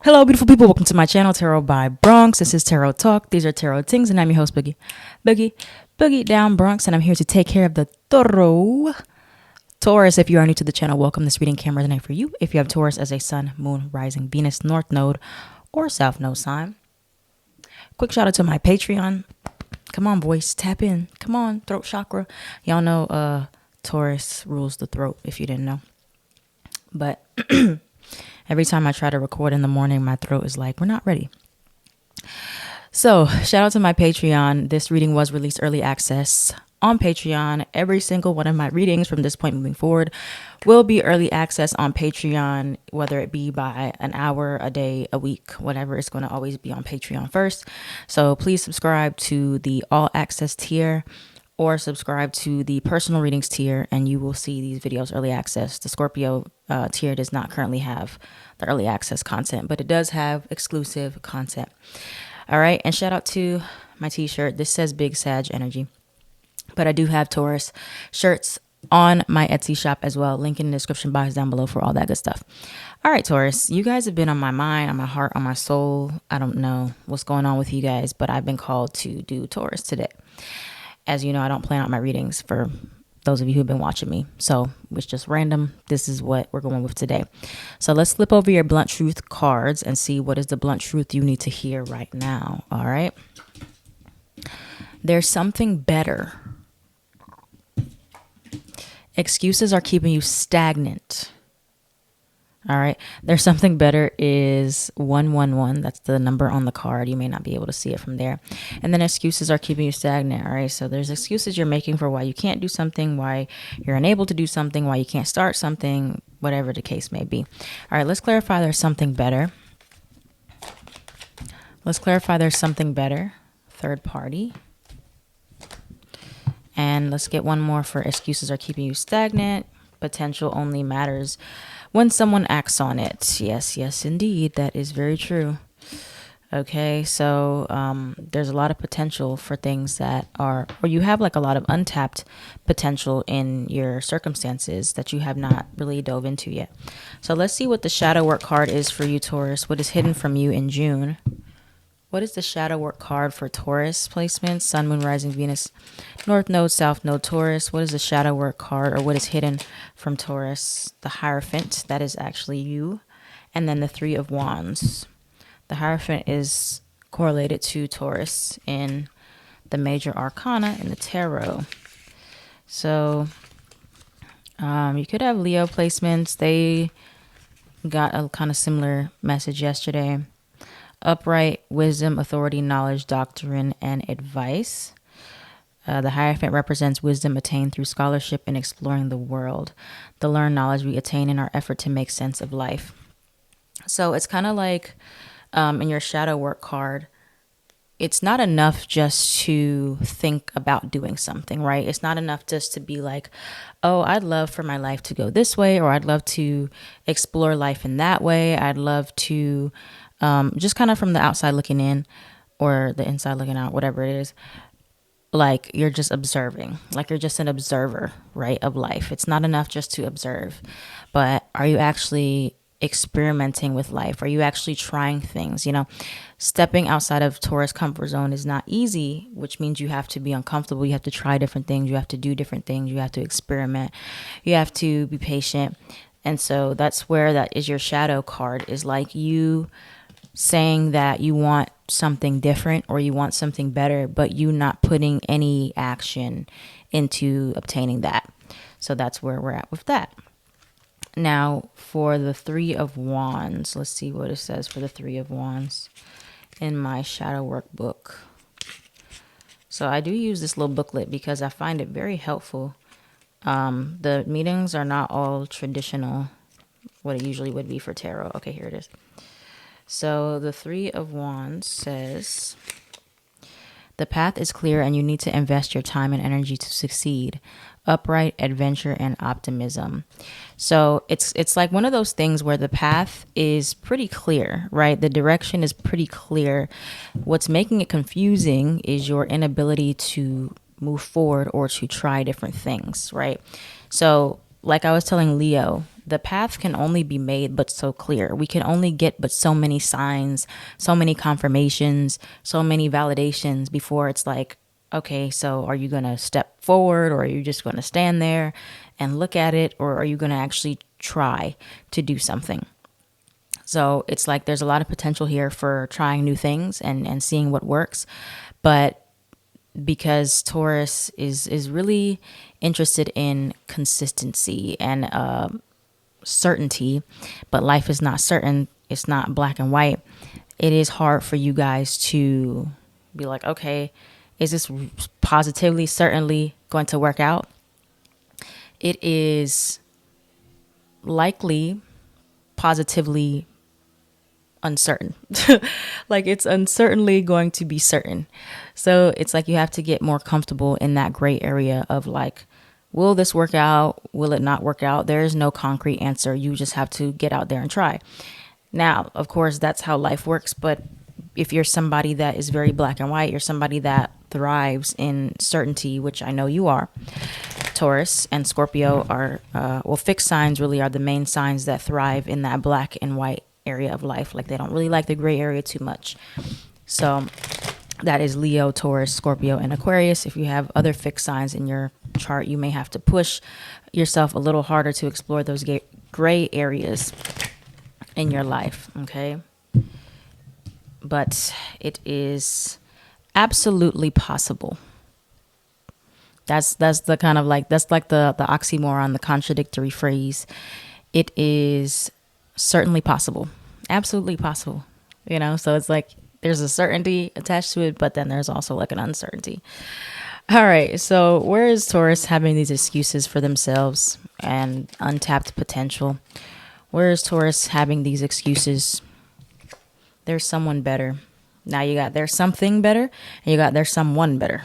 Hello, beautiful people. Welcome to my channel, Tarot by Bronx. This is Tarot Talk. These are Tarot Things, and I'm your host, Boogie down Bronx, and I'm here to take care of the Toro. Taurus, if you are new to the channel, welcome. This reading camera tonight for you. If you have Taurus as a sun, moon, rising, Venus, north node, or south node sign. Quick shout out to my Patreon. Come on, boys, tap in. Come on, throat chakra. Y'all know Taurus rules the throat, if you didn't know. But every time I try to record in the morning, my throat is like, we're not ready. So shout out to my Patreon. This reading was released early access on Patreon. Every single one of my readings from this point moving forward will be early access on Patreon, whether it be by an hour, a day, a week, whatever. It's going to always be on Patreon first. So please subscribe to the all access tier or subscribe to the personal readings tier, and you will see these videos early access. The Scorpio tier does not currently have the early access content, but it does have exclusive content. All right, and shout out to my t-shirt. This says Big Sag Energy, but I do have Taurus shirts on my Etsy shop as well. Link in the description box down below for all that good stuff. All right, Taurus, you guys have been on my mind, on my heart, on my soul. I don't know what's going on with you guys, but I've been called to do Taurus today. As you know, I don't plan out my readings for those of you who've been watching me. So it's just random. This is what we're going with today. So let's flip over your blunt truth cards and see what is the blunt truth you need to hear right now. All right. There's something better. Excuses are keeping you stagnant. All right. There's something better is 111. That's the number on the card. You may not be able to see it from there. And then excuses are keeping you stagnant. All right. So there's excuses you're making for why you can't do something, why you're unable to do something, why you can't start something, whatever the case may be. All right. Let's clarify there's something better. Let's clarify there's something better. Third party. And let's get one more for excuses are keeping you stagnant. Potential only matters when someone acts on it. Yes, indeed. That is very true. Okay, so there's a lot of potential for things that are, or you have like a lot of untapped potential in your circumstances that you have not really dove into yet. So let's see what the shadow work card is for you, Taurus. What is hidden from you in June? What is the shadow work card for Taurus placement? Sun, Moon, Rising, Venus, North Node, South Node, Taurus. What is the shadow work card, or what is hidden from Taurus? The Hierophant, that is actually you. And then the Three of Wands. The Hierophant is correlated to Taurus in the major arcana in the tarot. So you could have Leo placements. They got a kind of similar message yesterday. Upright, wisdom, authority, knowledge, doctrine, and advice. The Hierophant represents wisdom attained through scholarship and exploring the world. The learned knowledge we attain in our effort to make sense of life. So it's kind of like in your shadow work card, it's not enough just to think about doing something, right? It's not enough just to be like, oh, I'd love for my life to go this way, or I'd love to explore life in that way. I'd love to just kind of from the outside looking in or the inside looking out, whatever it is, like you're just observing, like you're just an observer, right, of life. It's not enough just to observe, but are you actually experimenting with life? Are you actually trying things? You know, stepping outside of Taurus comfort zone is not easy, which means you have to be uncomfortable. You have to try different things. You have to do different things. You have to experiment. You have to be patient. And so that's where that is your shadow card, is like you saying that you want something different or you want something better, but you not putting any action into obtaining that. So that's where we're at with that. Now for the Three of Wands, let's see what it says for the Three of Wands in my shadow work book. So I do use this little booklet because I find it very helpful. The meanings are not all traditional, what it usually would be for tarot. Okay, here it is. So the Three of Wands says, the path is clear and you need to invest your time and energy to succeed. Upright, adventure, and optimism. So it's like one of those things where the path is pretty clear, right? The direction is pretty clear. What's making it confusing is your inability to move forward or to try different things, right? So like I was telling Leo, the path can only be made but so clear. We can only get but so many signs, so many confirmations, so many validations before it's like, okay, so are you going to step forward, or are you just going to stand there and look at it, or are you going to actually try to do something? So it's like there's a lot of potential here for trying new things and seeing what works. But because Taurus is really interested in consistency and certainty, but life is not certain. It's not black and white. It is hard for you guys to be like, okay, is this positively, certainly going to work out? It is likely positively uncertain. Like it's uncertainly going to be certain. So it's like you have to get more comfortable in that gray area of like, will this work out? Will it not work out? There is no concrete answer. You just have to get out there and try. Now, of course, that's how life works. But if you're somebody that is very black and white, you're somebody that thrives in certainty, which I know you are. Taurus and Scorpio are, fixed signs really are the main signs that thrive in that black and white area of life. Like they don't really like the gray area too much. So that is Leo, Taurus, Scorpio, and Aquarius. If you have other fixed signs in your chart, you may have to push yourself a little harder to explore those gray areas in your life. Okay. But it is absolutely possible. That's the kind of like, that's like the oxymoron, the contradictory phrase. It is certainly possible. Absolutely possible. You know, so it's like there's a certainty attached to it, but then there's also like an uncertainty. All right. So where is Taurus having these excuses for themselves and untapped potential? Where is Taurus having these excuses? There's someone better. Now you got there's something better, and you got there's someone better.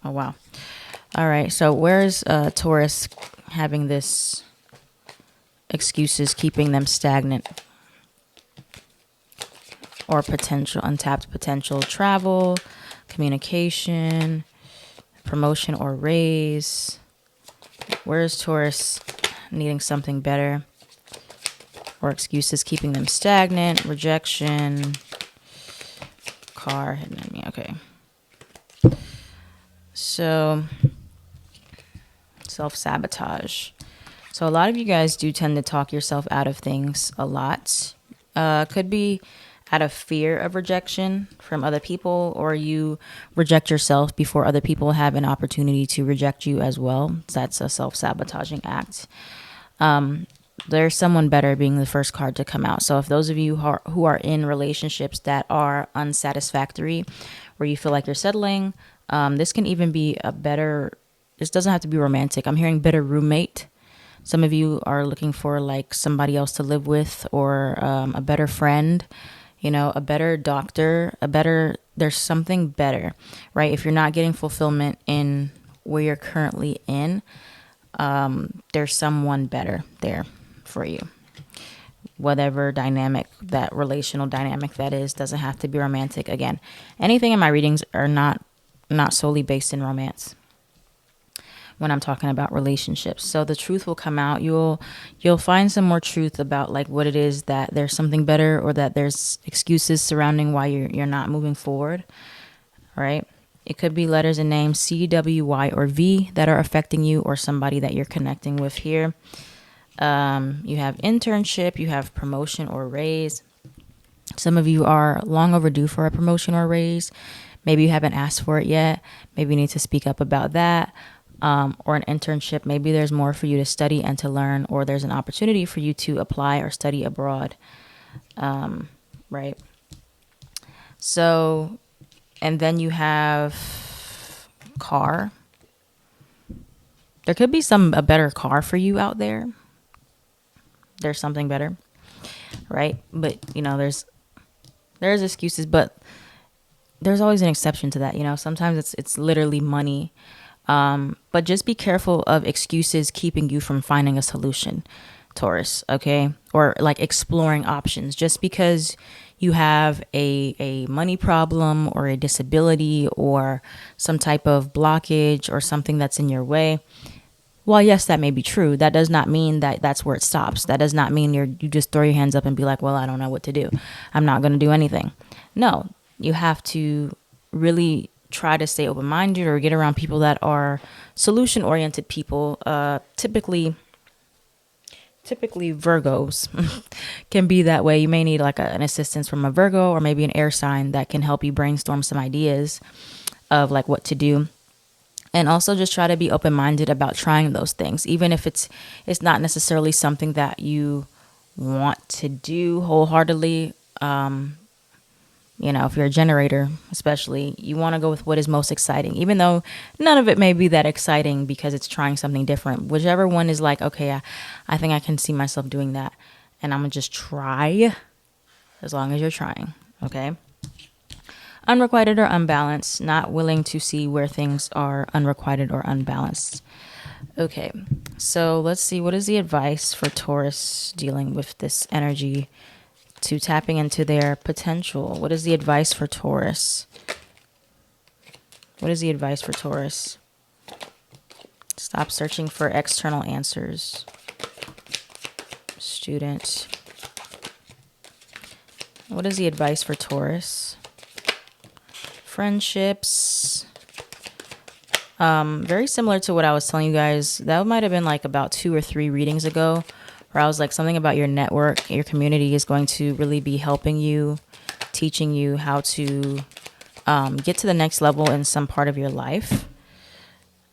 Oh, wow. All right. So where is Taurus having this excuses keeping them stagnant or potential, untapped potential? Travel, communication, promotion or raise. Where is Taurus needing something better or excuses keeping them stagnant? Rejection, car, hidden enemy. Okay. So self-sabotage. So a lot of you guys do tend to talk yourself out of things a lot. Could be out of fear of rejection from other people, or you reject yourself before other people have an opportunity to reject you as well. That's a self-sabotaging act. There's someone better being the first card to come out. So if those of you who are in relationships that are unsatisfactory, where you feel like you're settling, this can even be this doesn't have to be romantic. I'm hearing better roommate. Some of you are looking for like somebody else to live with, or a better friend, you know, a better doctor, there's something better, right? If you're not getting fulfillment in where you're currently in, there's someone better there for you. Whatever dynamic, that relational dynamic that is, doesn't have to be romantic. Again, anything in my readings are not solely based in romance when I'm talking about relationships. So the truth will come out. You'll find some more truth about like what it is that there's something better, or that there's excuses surrounding why you're not moving forward, right? It could be letters and names C, W, Y, or V that are affecting you, or somebody that you're connecting with here. You have internship, you have promotion or raise. Some of you are long overdue for a promotion or raise. Maybe you haven't asked for it yet. Maybe you need to speak up about that. Or an internship. Maybe there's more for you to study and to learn, or there's an opportunity for you to apply or study abroad. Right. So, and then you have car. There could be a better car for you out there. There's something better, right? But you know, there's excuses, but there's always an exception to that. You know, sometimes it's literally money. But just be careful of excuses keeping you from finding a solution, Taurus, okay? Or like exploring options. Just because you have a money problem or a disability or some type of blockage or something that's in your way, While yes, that may be true, that does not mean that that's where it stops. That does not mean you just throw your hands up and be like, well, I don't know what to do. I'm not going to do anything. No, you have to really try to stay open-minded or get around people that are solution-oriented people. Typically Virgos can be that way. You may need like an assistance from a Virgo or maybe an air sign that can help you brainstorm some ideas of like what to do. And also just try to be open-minded about trying those things, even if it's not necessarily something that you want to do wholeheartedly. If you're a generator, especially, you want to go with what is most exciting, even though none of it may be that exciting because it's trying something different. Whichever one is like, okay, I think I can see myself doing that. And I'm going to just try as long as you're trying. Okay. Unrequited or unbalanced, not willing to see where things are unrequited or unbalanced. Okay. So let's see. What is the advice for Taurus dealing with this energy to tapping into their potential? What is the advice for Taurus? What is the advice for Taurus? Stop searching for external answers. Student. What is the advice for Taurus? Friendships. Very similar to what I was telling you guys. That might have been like about 2 or 3 readings ago, where I was like, something about your network, your community is going to really be helping you, teaching you how to get to the next level in some part of your life.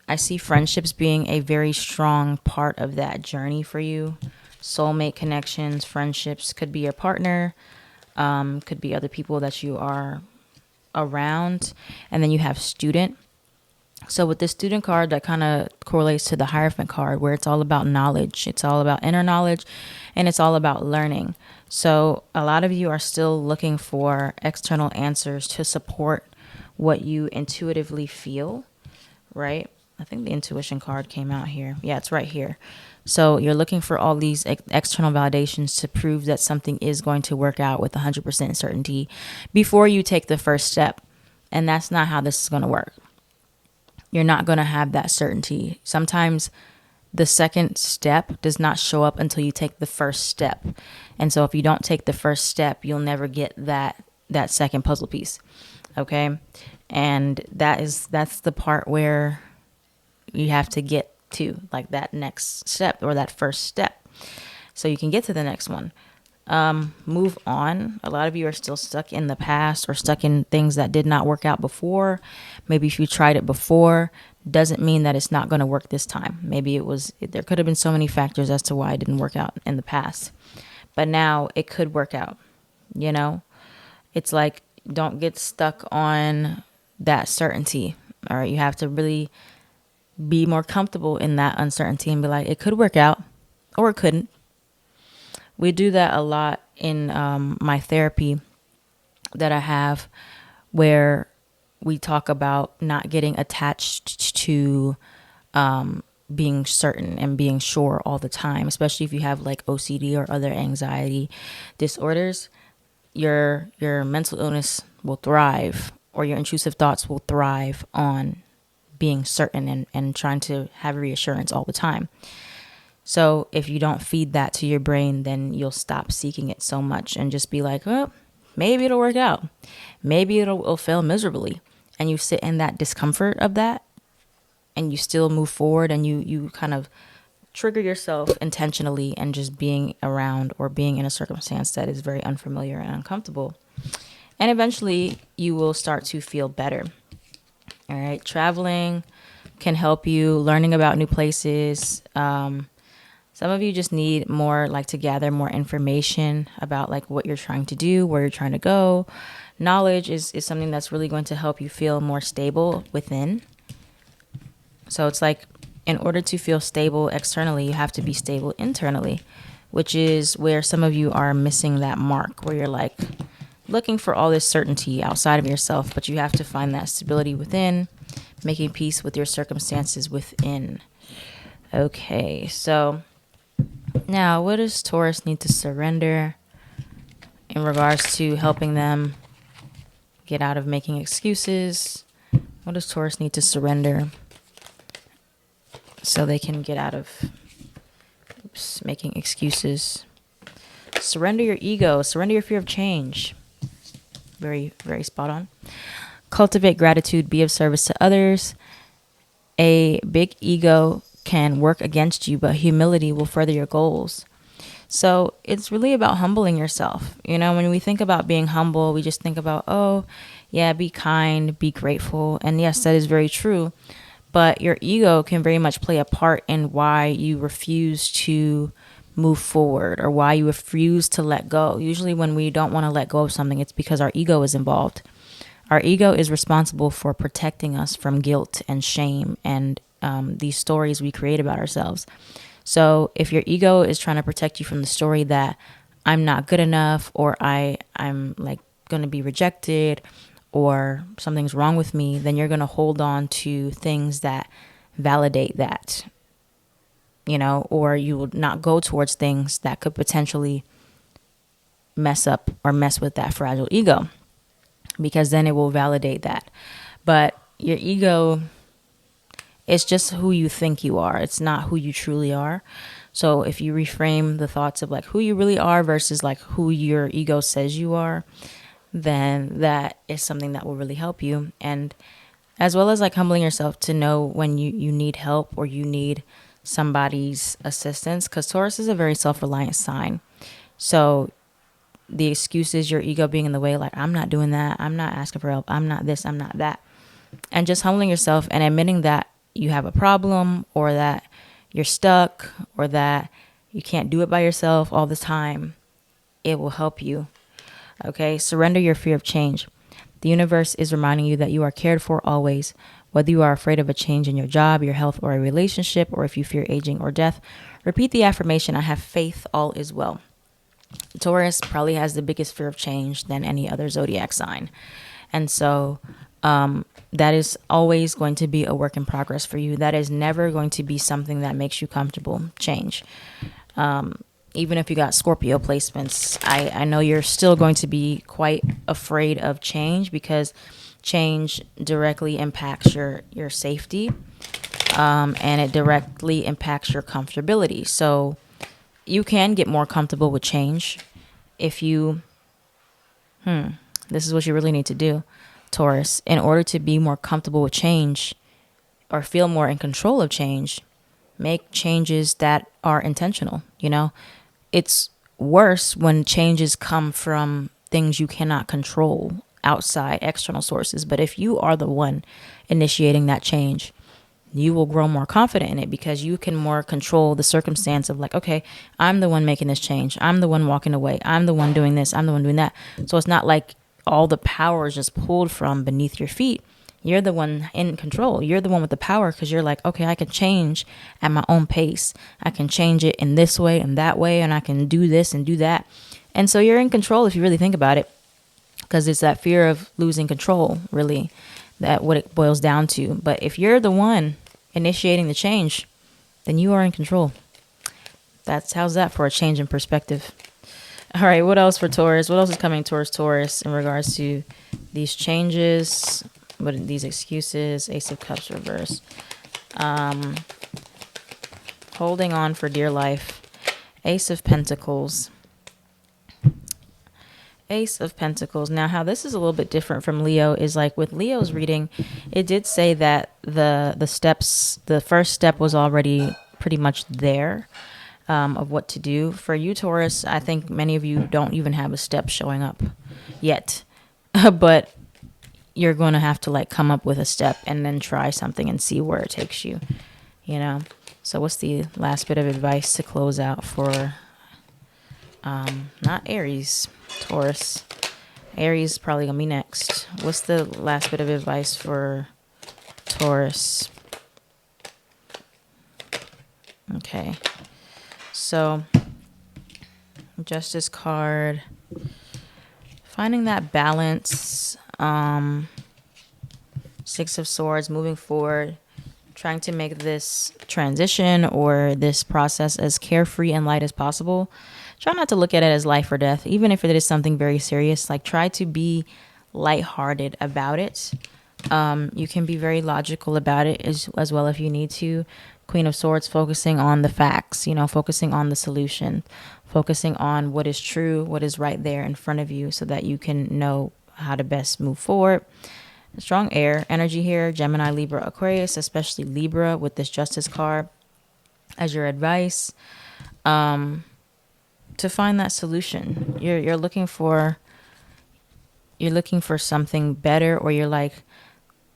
I see friendships being a very strong part of that journey for you. Soulmate connections, friendships, could be your partner, could be other people that you are around. And then you have student. So with this student card, that kind of correlates to the Hierophant card, where it's all about knowledge. It's all about inner knowledge, and it's all about learning. So a lot of you are still looking for external answers to support what you intuitively feel, right? I think the intuition card came out here. Yeah, it's right here. So you're looking for all these external validations to prove that something is going to work out with 100% certainty before you take the first step. And that's not how this is going to work. You're not going to have that certainty. Sometimes the second step does not show up until you take the first step. And so if you don't take the first step, you'll never get that second puzzle piece. Okay? And that's the part where you have to get to, like, that next step or that first step, so you can get to the next one. Move on. A lot of you are still stuck in the past or stuck in things that did not work out before. Maybe if you tried it before, doesn't mean that it's not going to work this time. Maybe there could have been so many factors as to why it didn't work out in the past, but now it could work out. It's like, don't get stuck on that certainty. All right. You have to really be more comfortable in that uncertainty and be like, it could work out or it couldn't. We do that a lot in my therapy that I have, where we talk about not getting attached to being certain and being sure all the time, especially if you have like OCD or other anxiety disorders. Your mental illness will thrive, or your intrusive thoughts will thrive on being certain and trying to have reassurance all the time. So if you don't feed that to your brain, then you'll stop seeking it so much and just be like, well, maybe it'll work out. Maybe it'll fail miserably. And you sit in that discomfort of that, and you still move forward, and you kind of trigger yourself intentionally and just being around or being in a circumstance that is very unfamiliar and uncomfortable. And eventually you will start to feel better. All right. Traveling can help you, learning about new places. Some of you just need more, like, to gather more information about like what you're trying to do, where you're trying to go. Knowledge is something that's really going to help you feel more stable within. So it's like, in order to feel stable externally, you have to be stable internally, which is where some of you are missing that mark, where you're like looking for all this certainty outside of yourself, but you have to find that stability within, making peace with your circumstances within. Okay, so now, what does Taurus need to surrender in regards to helping them get out of making excuses? What does Taurus need to surrender so they can get out of making excuses. Surrender your ego. Surrender your fear of change. Very, very spot on. Cultivate gratitude. Be of service to others. A big ego can work against you, but humility will further your goals. So it's really about humbling yourself. You know, when we think about being humble, we just think about, oh, yeah, be kind, be grateful. And yes, that is very true. But your ego can very much play a part in why you refuse to move forward or why you refuse to let go. Usually when we don't want to let go of something, it's because our ego is involved. Our ego is responsible for protecting us from guilt and shame and these stories we create about ourselves. So if your ego is trying to protect you from the story that I'm not good enough, or I'm like going to be rejected, or something's wrong with me, then you're going to hold on to things that validate that, you know, or you will not go towards things that could potentially mess up or mess with that fragile ego, because then it will validate that. But your ego, it's just who you think you are. It's not who you truly are. So if you reframe the thoughts of like who you really are versus like who your ego says you are, then that is something that will really help you. And as well as like humbling yourself to know when you need help or you need somebody's assistance, because Taurus is a very self-reliant sign. So the excuses, your ego being in the way, like I'm not doing that, I'm not asking for help, I'm not this, I'm not that. And just humbling yourself and admitting that you have a problem, or that you're stuck, or that you can't do it by yourself all the time, it will help you. Okay, surrender your fear of change. The universe is reminding you that you are cared for always. Whether you are afraid of a change in your job, your health, or a relationship, or if you fear aging or death, repeat the affirmation, I have faith, all is well. Taurus probably has the biggest fear of change than any other zodiac sign. And so that is always going to be a work in progress for you. That is never going to be something that makes you comfortable. Change. Even if you got Scorpio placements, I know you're still going to be quite afraid of change, because change directly impacts your safety, and it directly impacts your comfortability. So you can get more comfortable with change if you, this is what you really need to do, Taurus. In order to be more comfortable with change or feel more in control of change, make changes that are intentional, you know? It's worse when changes come from things you cannot control, outside, external sources. But if you are the one initiating that change, you will grow more confident in it, because you can more control the circumstance of like, okay, I'm the one making this change. I'm the one walking away. I'm the one doing this. I'm the one doing that. So it's not like all the power is just pulled from beneath your feet. You're the one in control. You're the one with the power, because you're like, okay, I can change at my own pace. I can change it in this way and that way, and I can do this and do that. And so you're in control if you really think about it, because it's that fear of losing control, really, that what it boils down to. But if you're the one initiating the change, then you are in control. How's that for a change in perspective? All right, what else for Taurus? What else is coming towards Taurus in regards to these changes? What are these excuses? Ace of Cups reverse. Holding on for dear life. Ace of Pentacles. Ace of Pentacles. Now, how this is a little bit different from Leo is like with Leo's reading, it did say that the first step was already pretty much there, of what to do. For you, Taurus, I think many of you don't even have a step showing up yet, but you're going to have to like come up with a step and then try something and see where it takes you, you know? So what's the last bit of advice to close out for, not Aries, Taurus? Aries is probably going to be next. What's the last bit of advice for Taurus? Okay. So, Justice card. Finding that balance. Six of Swords, moving forward, trying to make this transition or this process as carefree and light as possible. Try not to look at it as life or death, even if it is something very serious. Like, try to be lighthearted about it. You can be very logical about it as well if you need to. Queen of Swords, focusing on the facts, focusing on the solution, focusing on what is true, what is right there in front of you so that you can know how to best move forward. Strong air energy here, Gemini, Libra, Aquarius, especially Libra with this Justice card as your advice to find that solution. You're looking for something better, or you're like,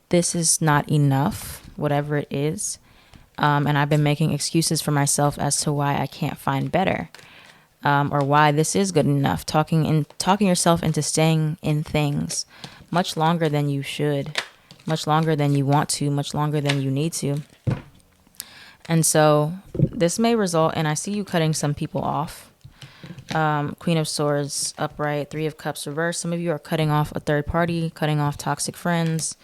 this is not enough, whatever it is. And I've been making excuses for myself as to why I can't find better, or why this is good enough. Talking yourself into staying in things much longer than you should, much longer than you want to, much longer than you need to. And so this may result in, I see you cutting some people off. Queen of Swords upright, Three of Cups reversed. Some of you are cutting off a third party, cutting off toxic friends,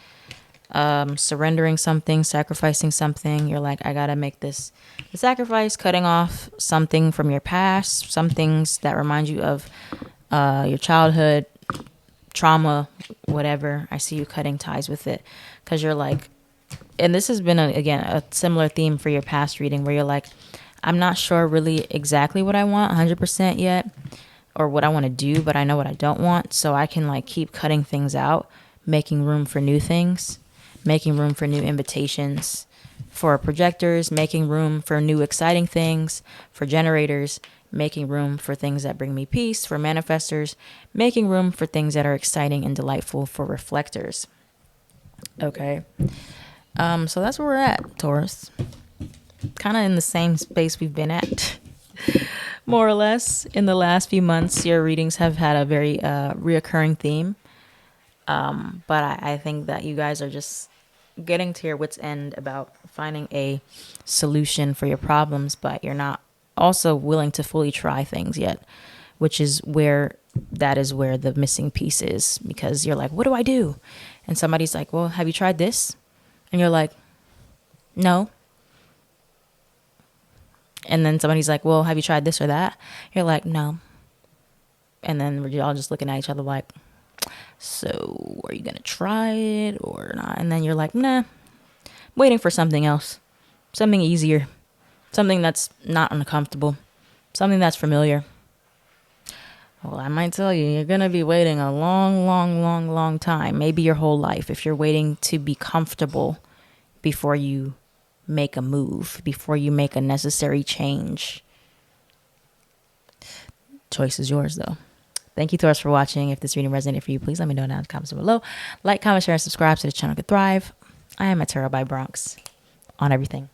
surrendering something, sacrificing something. You're like, I gotta make this a sacrifice, cutting off something from your past, some things that remind you of your childhood, trauma, whatever. I see you cutting ties with it because you're like, and this has been a similar theme for your past reading where you're like, I'm not sure really exactly what I want 100% yet, or what I want to do, but I know what I don't want. So I can like keep cutting things out, making room for new things, making room for new invitations, for projectors, making room for new exciting things, for generators, making room for things that bring me peace, for manifestors, making room for things that are exciting and delightful, for reflectors. Okay. So that's where we're at, Taurus. Kind of in the same space we've been at, more or less. In the last few months, your readings have had a very reoccurring theme. But I think that you guys are just getting to your wit's end about finding a solution for your problems, but you're not also willing to fully try things yet, which is where the missing piece is, because you're like, what do I do? And somebody's like, well, have you tried this? And you're like, no. And then somebody's like, well, have you tried this or that? You're like, no. And then we're all just looking at each other like, so are you going to try it or not? And then you're like, nah, waiting for something else, something easier, something that's not uncomfortable, something that's familiar. Well, I might tell you, you're going to be waiting a long, long, long, long time, maybe your whole life, if you're waiting to be comfortable before you make a move, before you make a necessary change. Choice is yours, though. Thank you, Taurus, for watching. If this reading resonated for you, please let me know down in the comments below. Like, comment, share, and subscribe so the channel can thrive. I am at Tarot by Bronx on everything.